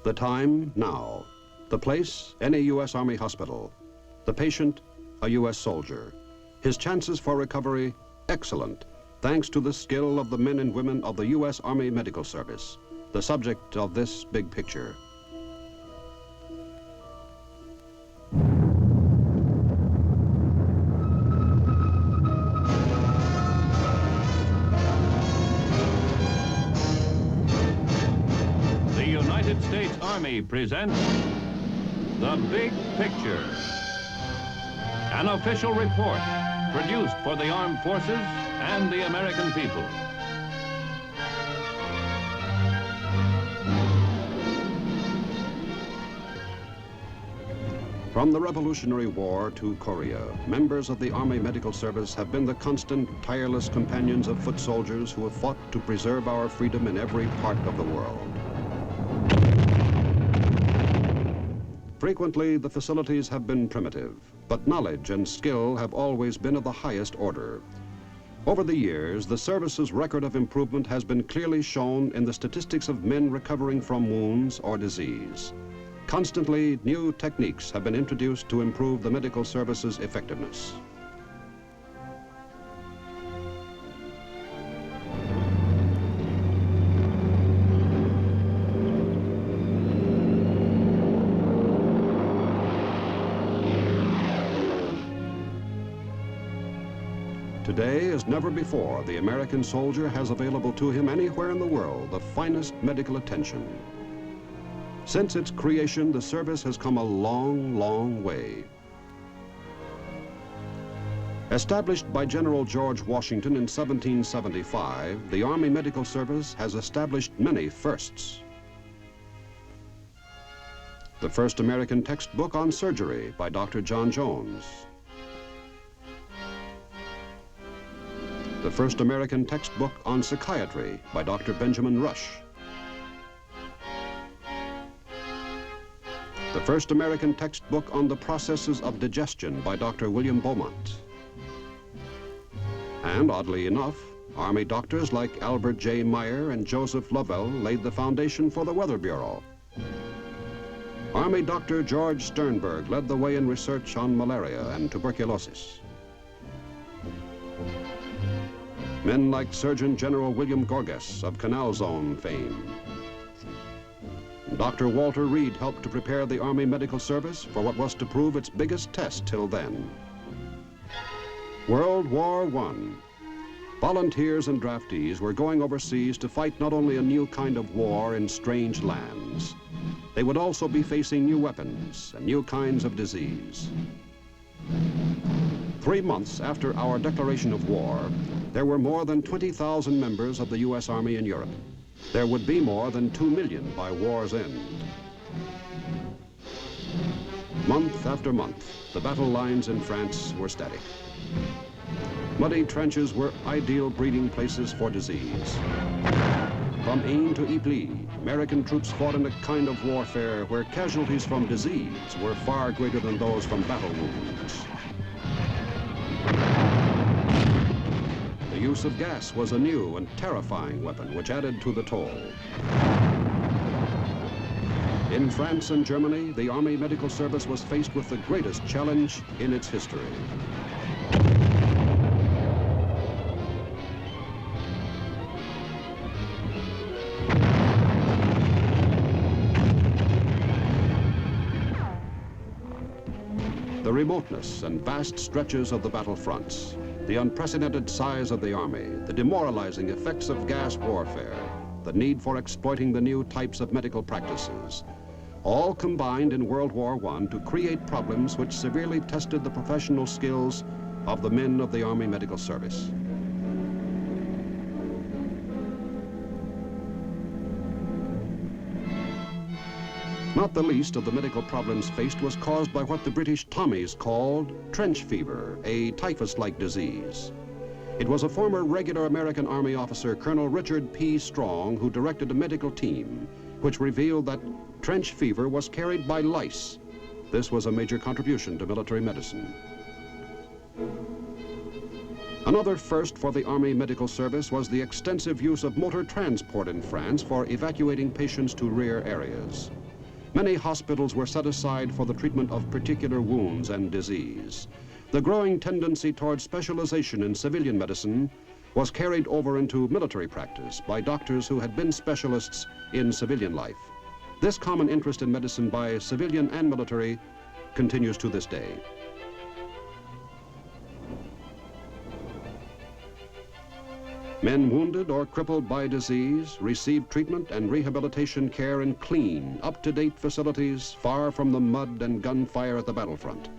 The time, now. The place, any U.S. Army hospital. The patient, a U.S. soldier. His chances for recovery, excellent, thanks to the skill of the men and women of the U.S. Army Medical Service, the subject of this big picture. The United States Army presents The Big Picture, an official report produced for the armed forces and the American people. From the Revolutionary War to Korea, members of the Army Medical Service have been the constant, tireless companions of foot soldiers who have fought to preserve our freedom in every part of the world. Frequently, the facilities have been primitive, but knowledge and skill have always been of the highest order. Over the years, the service's record of improvement has been clearly shown in the statistics of men recovering from wounds or disease. Constantly, new techniques have been introduced to improve the medical service's effectiveness. Today, as never before, the American soldier has available to him anywhere in the world the finest medical attention. Since its creation, the service has come a long, long way. Established by General George Washington in 1775, the Army Medical Service has established many firsts. The first American textbook on surgery by Dr. John Jones. The first American textbook on psychiatry by Dr. Benjamin Rush. The first American textbook on the processes of digestion by Dr. William Beaumont. And oddly enough, Army doctors like Albert J. Meyer and Joseph Lovell laid the foundation for the Weather Bureau. Army Dr. George Sternberg led the way in research on malaria and tuberculosis. Men like Surgeon General William Gorgas of Canal Zone fame. Dr. Walter Reed helped to prepare the Army Medical Service for what was to prove its biggest test till then. World War I. Volunteers and draftees were going overseas to fight not only a new kind of war in strange lands, they would also be facing new weapons and new kinds of disease. 3 months after our declaration of war, there were more than 20,000 members of the U.S. Army in Europe. There would be more than 2 million by war's end. Month after month, the battle lines in France were static. Muddy trenches were ideal breeding places for disease. From Aisne to Ypres, American troops fought in a kind of warfare where casualties from disease were far greater than those from battle wounds. The use of gas was a new and terrifying weapon which added to the toll. In France and Germany, the Army Medical Service was faced with the greatest challenge in its history. The remoteness and vast stretches of the battlefronts, the unprecedented size of the Army, the demoralizing effects of gas warfare, the need for exploiting the new types of medical practices, all combined in World War I to create problems which severely tested the professional skills of the men of the Army Medical Service. Not the least of the medical problems faced was caused by what the British Tommies called trench fever, a typhus-like disease. It was a former regular American Army officer, Colonel Richard P. Strong, who directed a medical team, which revealed that trench fever was carried by lice. This was a major contribution to military medicine. Another first for the Army Medical Service was the extensive use of motor transport in France for evacuating patients to rear areas. Many hospitals were set aside for the treatment of particular wounds and disease. The growing tendency toward specialization in civilian medicine was carried over into military practice by doctors who had been specialists in civilian life. This common interest in medicine by civilian and military continues to this day. Men wounded or crippled by disease received treatment and rehabilitation care in clean, up-to-date facilities far from the mud and gunfire at the battlefront.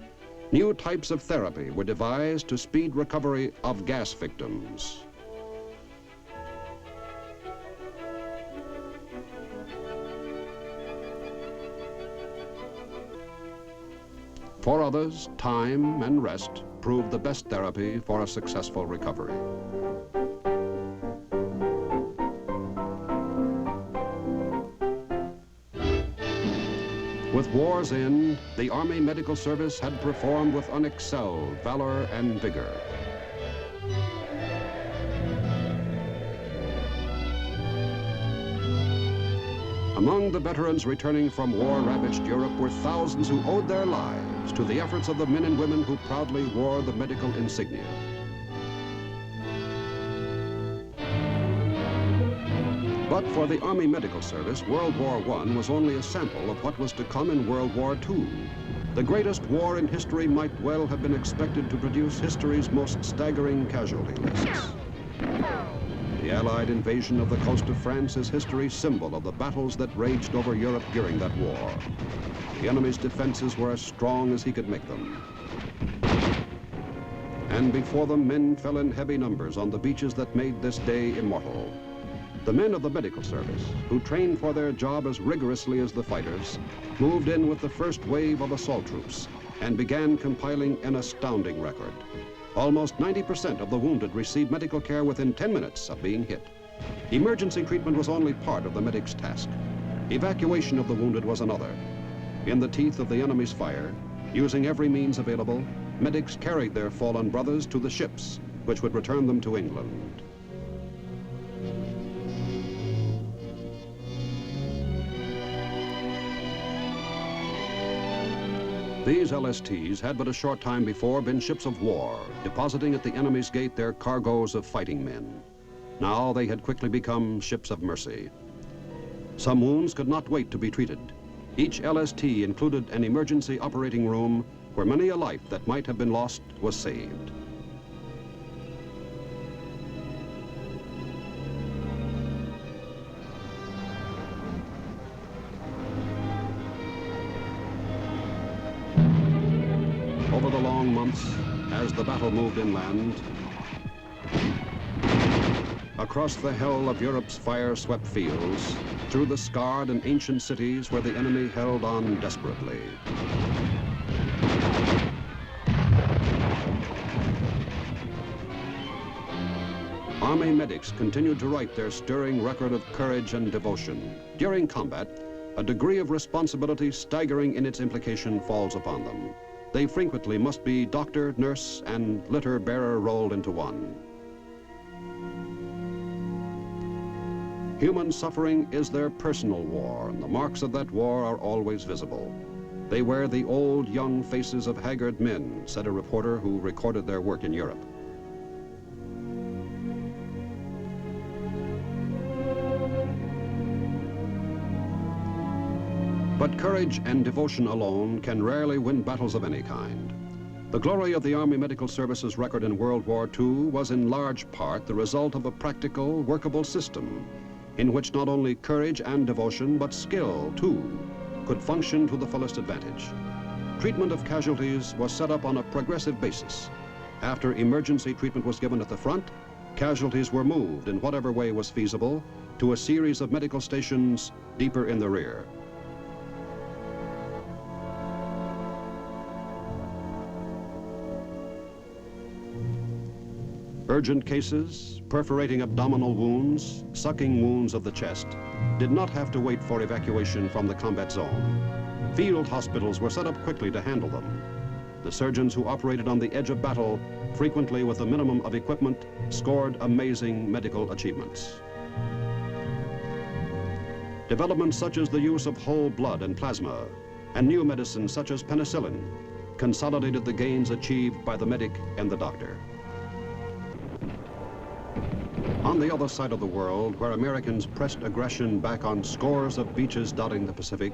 New types of therapy were devised to speed recovery of gas victims. For others, time and rest proved the best therapy for a successful recovery. With war's end, the Army Medical Service had performed with unexcelled valor and vigor. Among the veterans returning from war-ravaged Europe were thousands who owed their lives to the efforts of the men and women who proudly wore the medical insignia. But for the Army Medical Service, World War I was only a sample of what was to come in World War II. The greatest war in history might well have been expected to produce history's most staggering casualty lists. The Allied invasion of the coast of France is history's symbol of the battles that raged over Europe during that war. The enemy's defenses were as strong as he could make them. And before them, men fell in heavy numbers on the beaches that made this day immortal. The men of the medical service, who trained for their job as rigorously as the fighters, moved in with the first wave of assault troops and began compiling an astounding record. Almost 90% of the wounded received medical care within 10 minutes of being hit. Emergency treatment was only part of the medic's task. Evacuation of the wounded was another. In the teeth of the enemy's fire, using every means available, medics carried their fallen brothers to the ships, which would return them to England. These LSTs had but a short time before been ships of war, depositing at the enemy's gate their cargoes of fighting men. Now they had quickly become ships of mercy. Some wounds could not wait to be treated. Each LST included an emergency operating room where many a life that might have been lost was saved. Over the long months, as the battle moved inland, across the hell of Europe's fire-swept fields, through the scarred and ancient cities where the enemy held on desperately. Army medics continued to write their stirring record of courage and devotion. During combat, a degree of responsibility staggering in its implication falls upon them. They frequently must be doctor, nurse, and litter bearer rolled into one. Human suffering is their personal war, and the marks of that war are always visible. They wear the old, young faces of haggard men, said a reporter who recorded their work in Europe. But courage and devotion alone can rarely win battles of any kind. The glory of the Army Medical Service's record in World War II was in large part the result of a practical, workable system in which not only courage and devotion, but skill, too, could function to the fullest advantage. Treatment of casualties was set up on a progressive basis. After emergency treatment was given at the front, casualties were moved in whatever way was feasible to a series of medical stations deeper in the rear. Urgent cases, perforating abdominal wounds, sucking wounds of the chest, did not have to wait for evacuation from the combat zone. Field hospitals were set up quickly to handle them. The surgeons who operated on the edge of battle, frequently with a minimum of equipment, scored amazing medical achievements. developments such as the use of whole blood and plasma, and new medicines such as penicillin consolidated the gains achieved by the medic and the doctor. On the other side of the world, where Americans pressed aggression back on scores of beaches dotting the Pacific,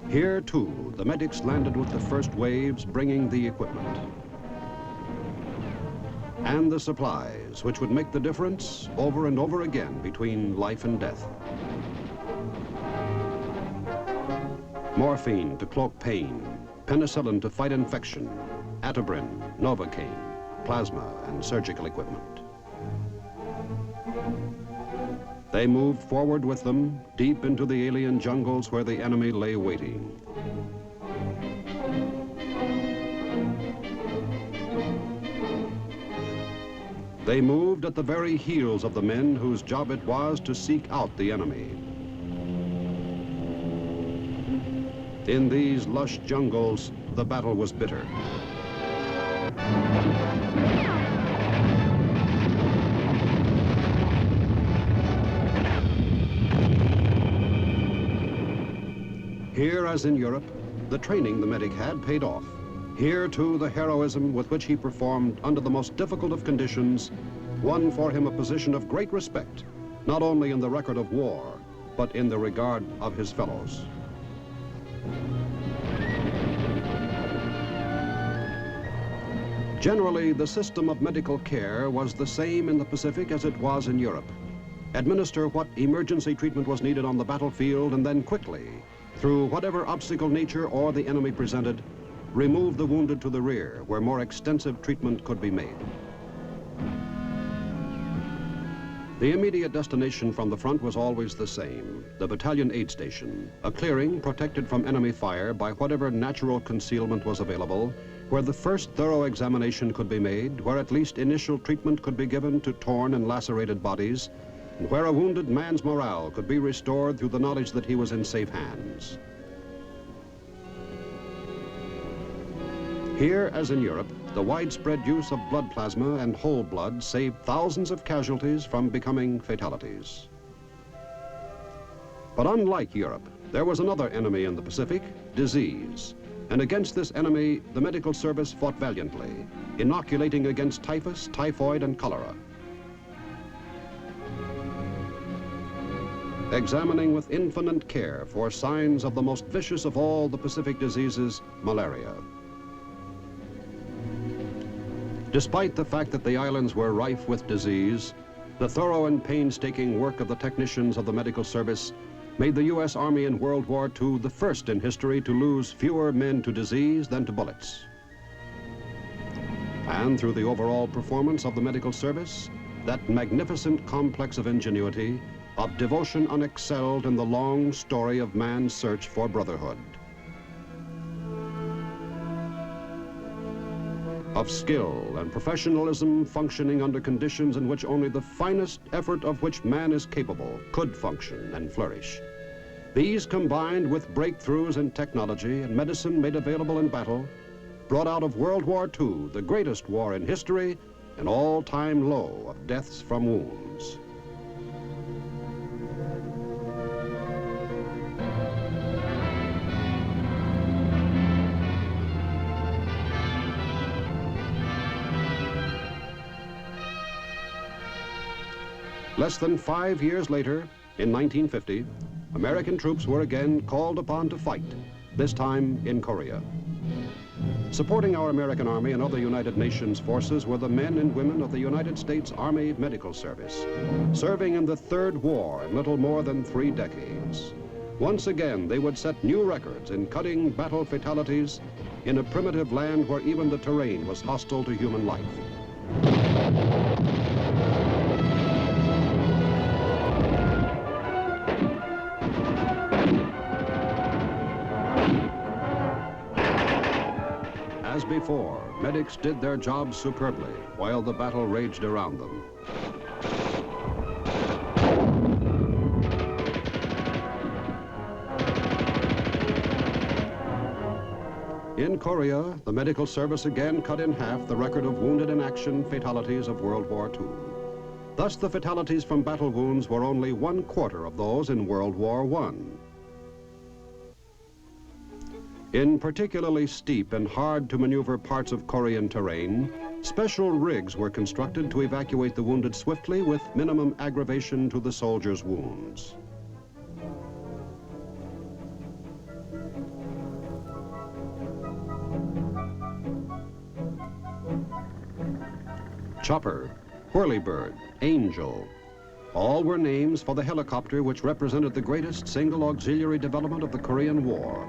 here too the medics landed with the first waves, bringing the equipment and the supplies which would make the difference over and over again between life and death. Morphine to cloak pain, penicillin to fight infection, Atibrin, Novocaine, plasma, and surgical equipment. They moved forward with them, deep into the alien jungles where the enemy lay waiting. They moved at the very heels of the men whose job it was to seek out the enemy. In these lush jungles, the battle was bitter. Here, as in Europe, the training the medic had paid off. Here, too, the heroism with which he performed under the most difficult of conditions won for him a position of great respect, not only in the record of war, but in the regard of his fellows. Generally, the system of medical care was the same in the Pacific as it was in Europe. Administer what emergency treatment was needed on the battlefield, and then quickly, through whatever obstacle nature or the enemy presented, remove the wounded to the rear, where more extensive treatment could be made. The immediate destination from the front was always the same, the battalion aid station, a clearing protected from enemy fire by whatever natural concealment was available, where the first thorough examination could be made, where at least initial treatment could be given to torn and lacerated bodies, and where a wounded man's morale could be restored through the knowledge that he was in safe hands. Here, as in Europe, the widespread use of blood plasma and whole blood saved thousands of casualties from becoming fatalities. But unlike Europe, there was another enemy in the Pacific, disease. And against this enemy, the medical service fought valiantly, inoculating against typhus, typhoid, and cholera. Examining with infinite care for signs of the most vicious of all the Pacific diseases, malaria. Despite the fact that the islands were rife with disease, the thorough and painstaking work of the technicians of the medical service made the U.S. Army in World War II the first in history to lose fewer men to disease than to bullets. And through the overall performance of the medical service, that magnificent complex of ingenuity, of devotion unexcelled in the long story of man's search for brotherhood. Of skill and professionalism functioning under conditions in which only the finest effort of which man is capable could function and flourish. These, combined with breakthroughs in technology and medicine made available in battle, brought out of World War II the greatest war in history, an all-time low of deaths from wounds. Less than 5 years later, in 1950, American troops were again called upon to fight, this time in Korea. Supporting our American Army and other United Nations forces were the men and women of the United States Army Medical Service, serving in the third war in little more than 3 decades. Once again, they would set new records in cutting battle fatalities in a primitive land where even the terrain was hostile to human life. As before, medics did their jobs superbly while the battle raged around them. In Korea, the medical service again cut in half the record of wounded in action fatalities of World War II. Thus, the fatalities from battle wounds were only 1/4 of those in World War I. In particularly steep and hard-to-maneuver parts of Korean terrain, special rigs were constructed to evacuate the wounded swiftly with minimum aggravation to the soldiers' wounds. Chopper, Whirlybird, Angel, all were names for the helicopter which represented the greatest single auxiliary development of the Korean War.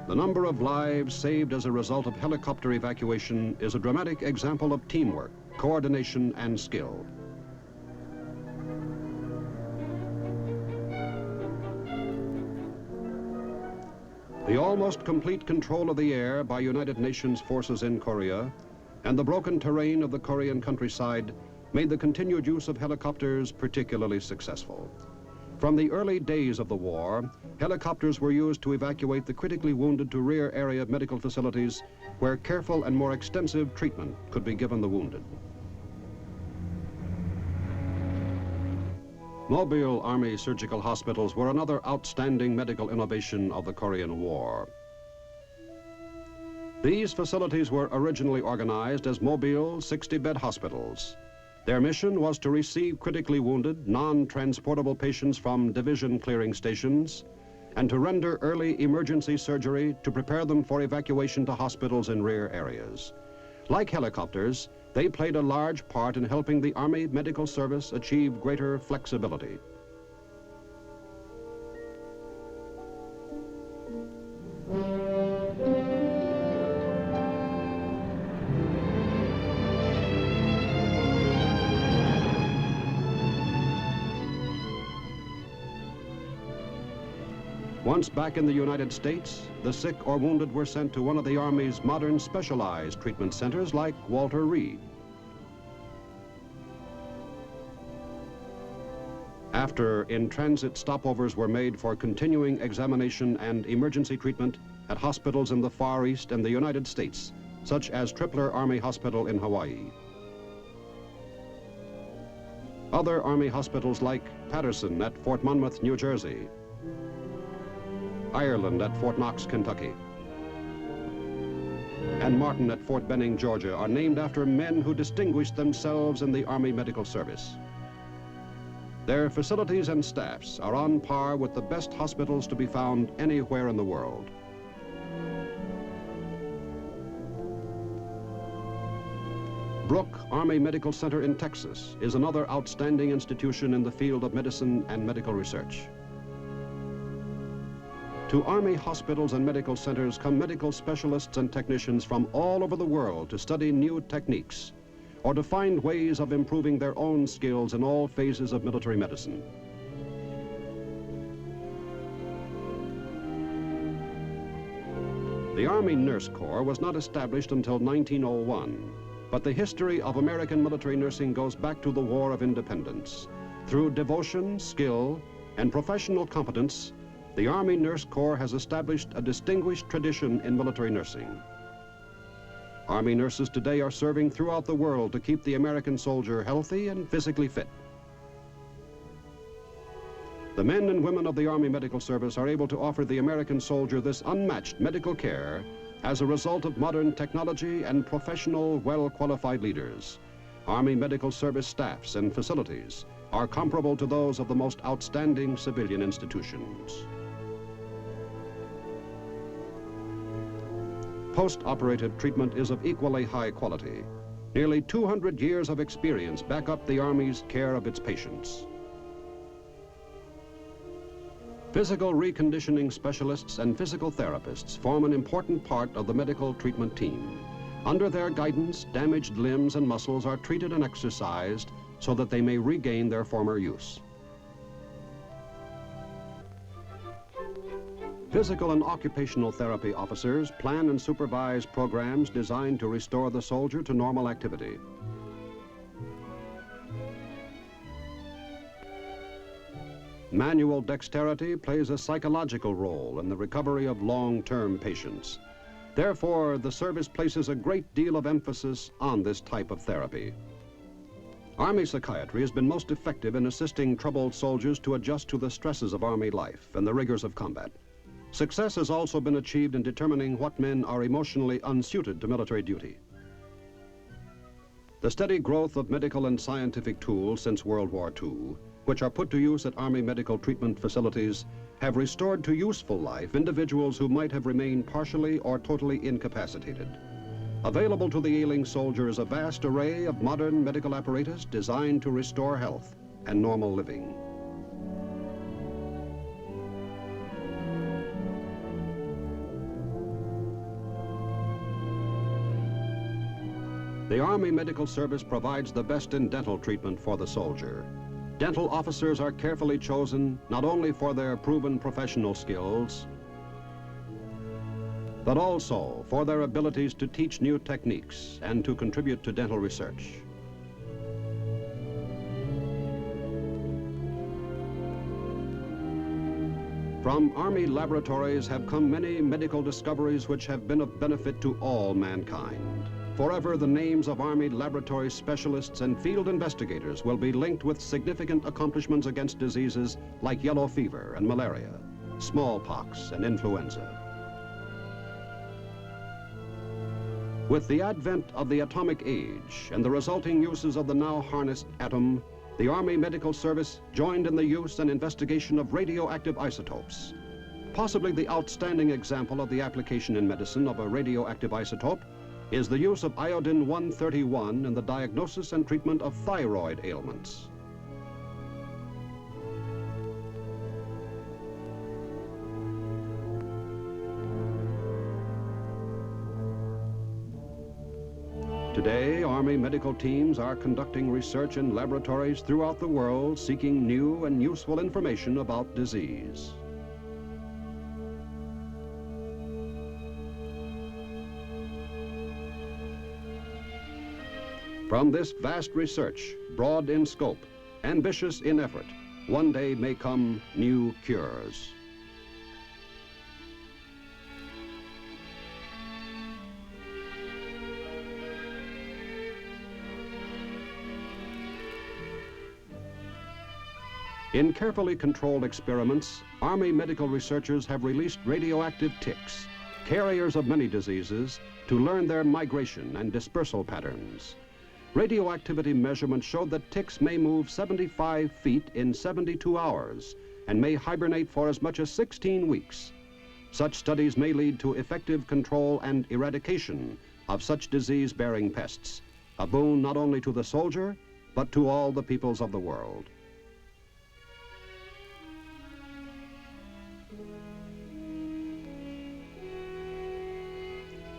The number of lives saved as a result of helicopter evacuation is a dramatic example of teamwork, coordination, and skill. The almost complete control of the air by United Nations forces in Korea and the broken terrain of the Korean countryside made the continued use of helicopters particularly successful. From the early days of the war, helicopters were used to evacuate the critically wounded to rear area medical facilities where careful and more extensive treatment could be given the wounded. Mobile Army surgical hospitals were another outstanding medical innovation of the Korean War. These facilities were originally organized as mobile 60-bed hospitals. Their mission was to receive critically wounded, non-transportable patients from division clearing stations and to render early emergency surgery to prepare them for evacuation to hospitals in rear areas. Like helicopters, they played a large part in helping the Army Medical Service achieve greater flexibility. Once back in the United States, the sick or wounded were sent to one of the Army's modern specialized treatment centers like Walter Reed. After in-transit stopovers were made for continuing examination and emergency treatment at hospitals in the Far East and the United States, such as Tripler Army Hospital in Hawaii. Other Army hospitals like Patterson at Fort Monmouth, New Jersey, Ireland at Fort Knox, Kentucky, and Martin at Fort Benning, Georgia, are named after men who distinguished themselves in the Army Medical Service. Their facilities and staffs are on par with the best hospitals to be found anywhere in the world. Brooke Army Medical Center in Texas is another outstanding institution in the field of medicine and medical research. To Army hospitals and medical centers come medical specialists and technicians from all over the world to study new techniques or to find ways of improving their own skills in all phases of military medicine. The Army Nurse Corps was not established until 1901, but the history of American military nursing goes back to the War of Independence. Through devotion, skill, and professional competence, the Army Nurse Corps has established a distinguished tradition in military nursing. Army nurses today are serving throughout the world to keep the American soldier healthy and physically fit. The men and women of the Army Medical Service are able to offer the American soldier this unmatched medical care as a result of modern technology and professional, well-qualified leaders. Army Medical Service staffs and facilities are comparable to those of the most outstanding civilian institutions. Post-operative treatment is of equally high quality. Nearly 200 years of experience back up the Army's care of its patients. Physical reconditioning specialists and physical therapists form an important part of the medical treatment team. Under their guidance, damaged limbs and muscles are treated and exercised so that they may regain their former use. Physical and occupational therapy officers plan and supervise programs designed to restore the soldier to normal activity. Manual dexterity plays a psychological role in the recovery of long-term patients. Therefore, the service places a great deal of emphasis on this type of therapy. Army psychiatry has been most effective in assisting troubled soldiers to adjust to the stresses of Army life and the rigors of combat. Success has also been achieved in determining what men are emotionally unsuited to military duty. The steady growth of medical and scientific tools since World War II, which are put to use at Army medical treatment facilities, have restored to useful life individuals who might have remained partially or totally incapacitated. Available to the ailing soldier is a vast array of modern medical apparatus designed to restore health and normal living. The Army Medical Service provides the best in dental treatment for the soldier. Dental officers are carefully chosen not only for their proven professional skills, but also for their abilities to teach new techniques and to contribute to dental research. From Army laboratories have come many medical discoveries which have been of benefit to all mankind. Forever, the names of Army laboratory specialists and field investigators will be linked with significant accomplishments against diseases like yellow fever and malaria, smallpox and influenza. With the advent of the atomic age and the resulting uses of the now harnessed atom, the Army Medical Service joined in the use and investigation of radioactive isotopes. Possibly the outstanding example of the application in medicine of a radioactive isotope is the use of iodine-131 in the diagnosis and treatment of thyroid ailments. Today, Army medical teams are conducting research in laboratories throughout the world seeking new and useful information about disease. From this vast research, broad in scope, ambitious in effort, one day may come new cures. In carefully controlled experiments, Army medical researchers have released radioactive ticks, carriers of many diseases, to learn their migration and dispersal patterns. Radioactivity measurements showed that ticks may move 75 feet in 72 hours and may hibernate for as much as 16 weeks. Such studies may lead to effective control and eradication of such disease-bearing pests, a boon not only to the soldier, but to all the peoples of the world.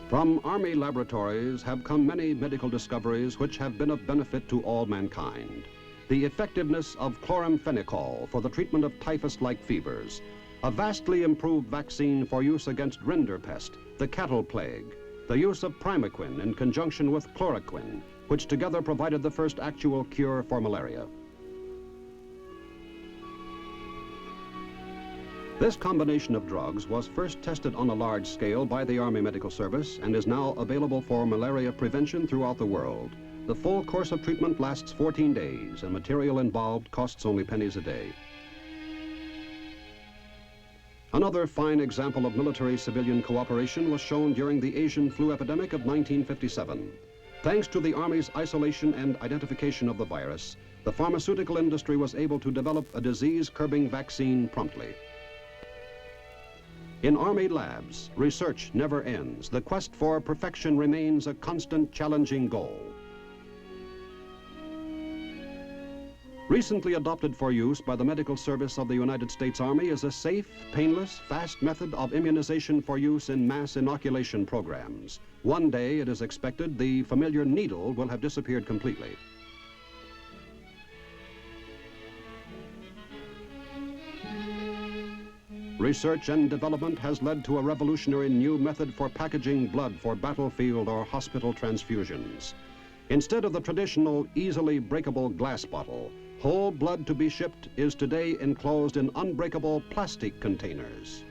From Army laboratories have come many medical discoveries which have been of benefit to all mankind. The effectiveness of chloramphenicol for the treatment of typhus-like fevers, a vastly improved vaccine for use against rinderpest, the cattle plague, the use of primaquine in conjunction with chloroquine, which together provided the first actual cure for malaria. This combination of drugs was first tested on a large scale by the Army Medical Service and is now available for malaria prevention throughout the world. The full course of treatment lasts 14 days and material involved costs only pennies a day. Another fine example of military-civilian cooperation was shown during the Asian flu epidemic of 1957. Thanks to the Army's isolation and identification of the virus, the pharmaceutical industry was able to develop a disease-curbing vaccine promptly. In Army labs, research never ends. The quest for perfection remains a constant, challenging goal. Recently adopted for use by the Medical Service of the United States Army is a safe, painless, fast method of immunization for use in mass inoculation programs. One day, it is expected, the familiar needle will have disappeared completely. Research and development has led to a revolutionary new method for packaging blood for battlefield or hospital transfusions. Instead of the traditional, easily breakable glass bottle, whole blood to be shipped is today enclosed in unbreakable plastic containers.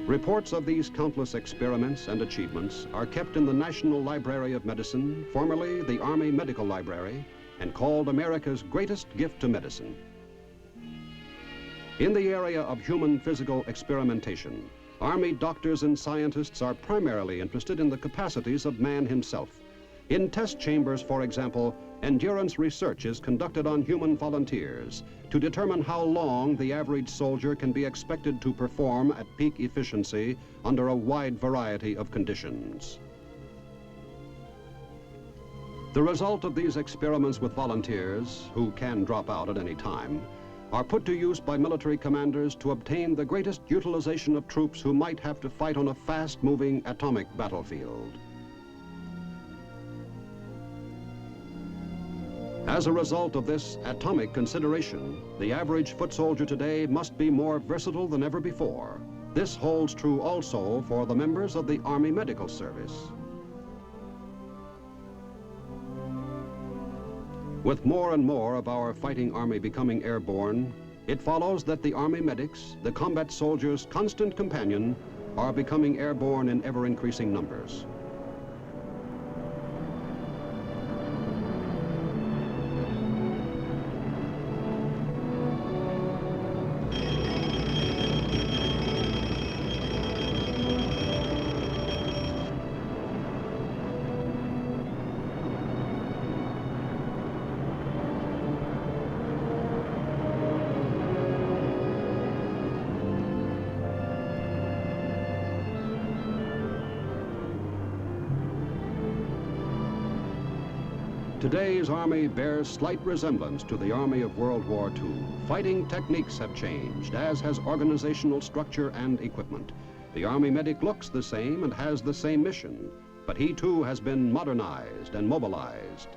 Reports of these countless experiments and achievements are kept in the National Library of Medicine, formerly the Army Medical Library, and called America's greatest gift to medicine. In the area of human physical experimentation, Army doctors and scientists are primarily interested in the capacities of man himself. In test chambers, for example, endurance research is conducted on human volunteers to determine how long the average soldier can be expected to perform at peak efficiency under a wide variety of conditions. The result of these experiments with volunteers, who can drop out at any time, are put to use by military commanders to obtain the greatest utilization of troops who might have to fight on a fast-moving atomic battlefield. As a result of this atomic consideration, the average foot soldier today must be more versatile than ever before. This holds true also for the members of the Army Medical Service. With more and more of our fighting army becoming airborne, it follows that the Army medics, the combat soldiers' constant companion, are becoming airborne in ever-increasing numbers. Today's Army bears slight resemblance to the Army of World War II. Fighting techniques have changed, as has organizational structure and equipment. The Army medic looks the same and has the same mission, but he too has been modernized and mobilized.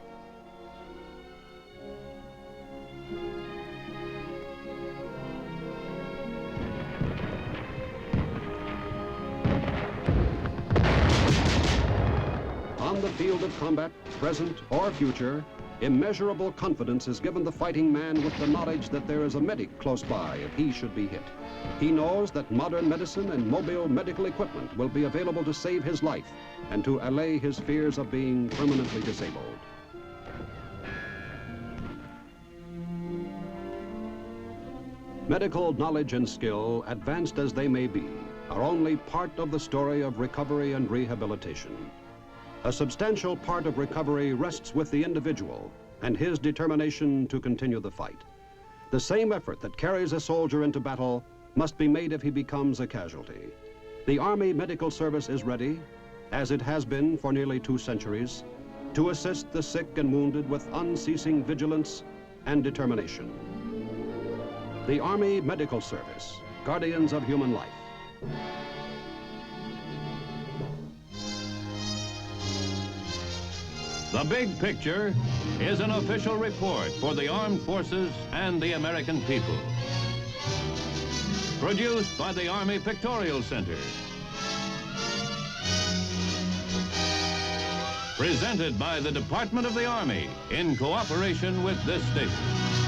On the field of combat, present or future, immeasurable confidence is given the fighting man with the knowledge that there is a medic close by if he should be hit. He knows that modern medicine and mobile medical equipment will be available to save his life and to allay his fears of being permanently disabled. Medical knowledge and skill, advanced as they may be, are only part of the story of recovery and rehabilitation. A substantial part of recovery rests with the individual and his determination to continue the fight. The same effort that carries a soldier into battle must be made if he becomes a casualty. The Army Medical Service is ready, as it has been for nearly 2 centuries, to assist the sick and wounded with unceasing vigilance and determination. The Army Medical Service, guardians of human life. The Big Picture is an official report for the armed forces and the American people. Produced by the Army Pictorial Center. Presented by the Department of the Army in cooperation with this station.